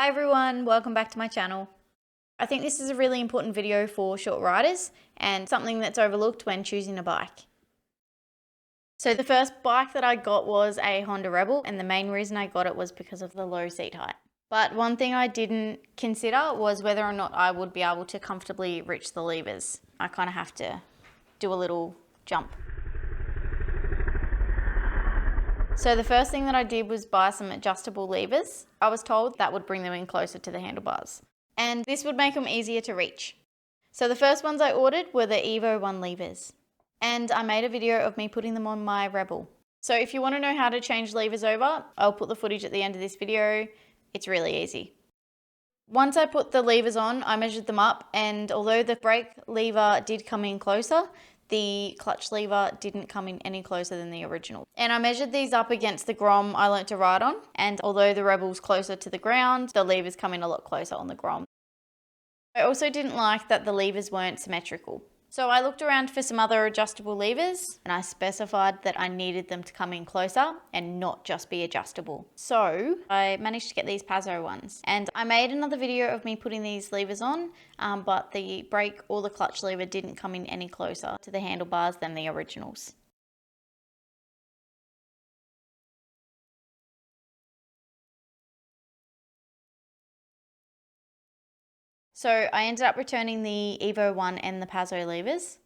Hi everyone, welcome back to my channel. I think this is a really important video for short riders and something that's overlooked when choosing a bike. So the first bike that I got was a Honda Rebel, and the main reason I got it was because of the low seat height. But one thing I didn't consider was whether or not I would be able to comfortably reach the levers. I kind of have to do a little jump. So the first thing that I did was buy some adjustable levers. I was told that would bring them in closer to the handlebars, and this would make them easier to reach. So the first ones I ordered were the Evo 1 levers, and I made a video of me putting them on my Rebel. So if you want to know how to change levers over, I'll put the footage at the end of this video. It's really easy. Once I put the levers on, I measured them up, and although the brake lever did come in closer, the clutch lever didn't come in any closer than the original. And I measured these up against the Grom I learnt to ride on, and although the Rebel's closer to the ground, the levers come in a lot closer on the Grom. I also didn't like that the levers weren't symmetrical. So I looked around for some other adjustable levers, and I specified that I needed them to come in closer and not just be adjustable. So I managed to get these Pazzo ones, and I made another video of me putting these levers on, but the brake or the clutch lever didn't come in any closer to the handlebars than the originals. So I ended up returning the Evo 1 and the Pazzo levers.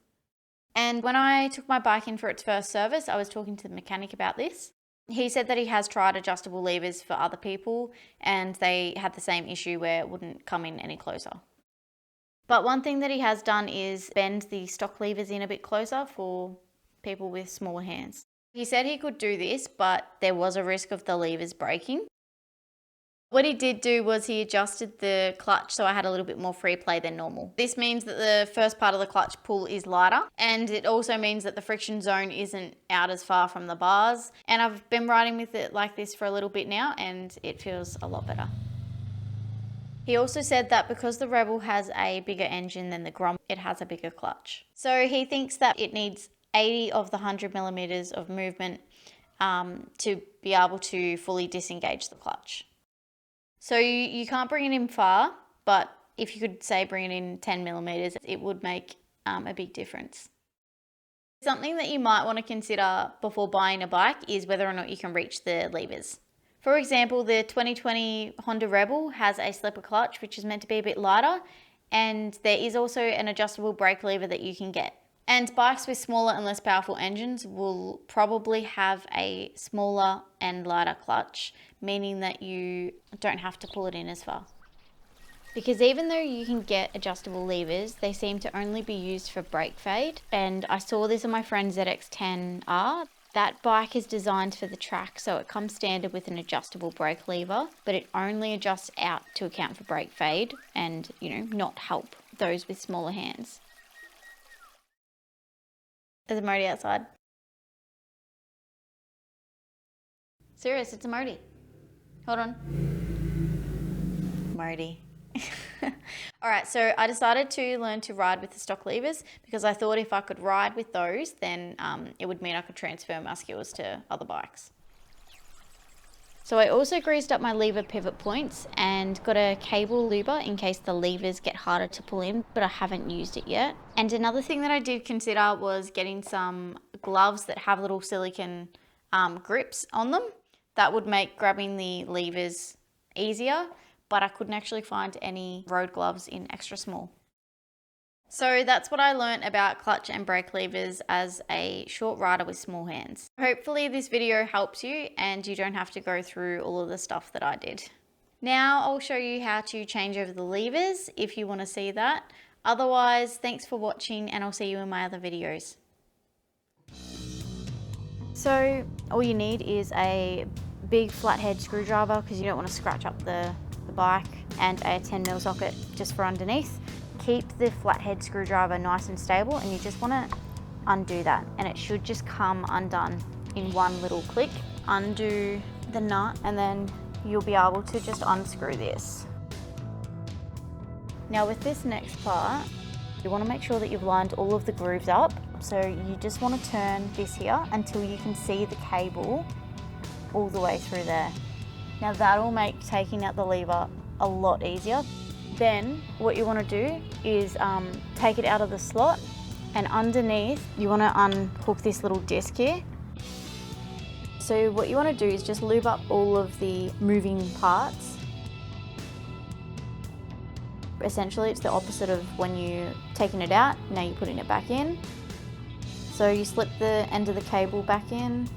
And when I took my bike in for its first service, I was talking to the mechanic about this. He said that he has tried adjustable levers for other people and they had the same issue where it wouldn't come in any closer. But one thing that he has done is bend the stock levers in a bit closer for people with smaller hands. He said he could do this, but there was a risk of the levers breaking. What he did do was he adjusted the clutch so I had a little bit more free play than normal. This means that the first part of the clutch pull is lighter, and it also means that the friction zone isn't out as far from the bars. And I've been riding with it like this for a little bit now, and it feels a lot better. He also said that because the Rebel has a bigger engine than the Grom, it has a bigger clutch. So he thinks that it needs 80 of the 100 millimeters of movement to be able to fully disengage the clutch. So you can't bring it in far, but if you could say bring it in 10 millimeters, it would make a big difference. Something that you might want to consider before buying a bike is whether or not you can reach the levers. For example, the 2020 Honda Rebel has a slipper clutch, which is meant to be a bit lighter, and there is also an adjustable brake lever that you can get. And bikes with smaller and less powerful engines will probably have a smaller and lighter clutch, meaning that you don't have to pull it in as far. Because even though you can get adjustable levers, they seem to only be used for brake fade. And I saw this on my friend ZX10R. That bike is designed for the track, so it comes standard with an adjustable brake lever, but it only adjusts out to account for brake fade and, not help those with smaller hands. There's a Modi outside. Serious, it's a Modi. Hold on. Modi. Alright, so I decided to learn to ride with the stock levers because I thought if I could ride with those, then it would mean I could transfer my skills to other bikes. So I also greased up my lever pivot points and got a cable luber in case the levers get harder to pull in, but I haven't used it yet. And another thing that I did consider was getting some gloves that have little silicone grips on them. That would make grabbing the levers easier, but I couldn't actually find any road gloves in extra small. So that's what I learnt about clutch and brake levers as a short rider with small hands. Hopefully this video helps you and you don't have to go through all of the stuff that I did. Now I'll show you how to change over the levers if you want to see that. Otherwise, thanks for watching and I'll see you in my other videos. So all you need is a big flathead screwdriver because you don't want to scratch up the bike, and a 10mm socket just for underneath. Keep the flathead screwdriver nice and stable, and you just want to undo that, and it should just come undone in one little click. Undo the nut and then you'll be able to just unscrew this. Now with this next part, you want to make sure that you've lined all of the grooves up. So you just want to turn this here until you can see the cable all the way through there. Now that'll make taking out the lever a lot easier. Then what you want to do is take it out of the slot, and underneath you want to unhook this little disc here. So what you want to do is just lube up all of the moving parts. Essentially it's the opposite of when you're taking it out, now you're putting it back in. So you slip the end of the cable back in.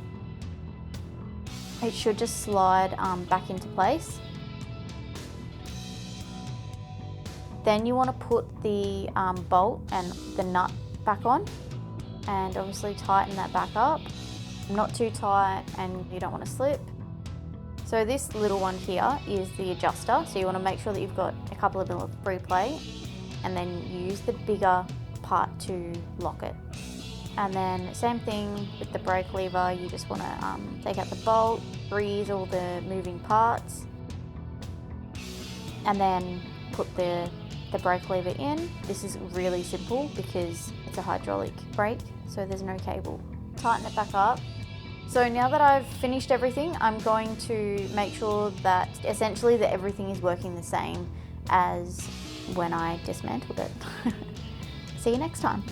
It should just slide back into place. Then you want to put the bolt and the nut back on, and obviously tighten that back up. Not too tight, and you don't want to slip. So this little one here is the adjuster, so you want to make sure that you've got a couple of mil of free play, and then use the bigger part to lock it. And then same thing with the brake lever, you just want to take out the bolt, freeze all the moving parts, and then put the brake lever in. This is really simple because it's a hydraulic brake, so there's no cable. Tighten it back up. So now that I've finished everything, I'm going to make sure that essentially that everything is working the same as when I dismantled it. See you next time.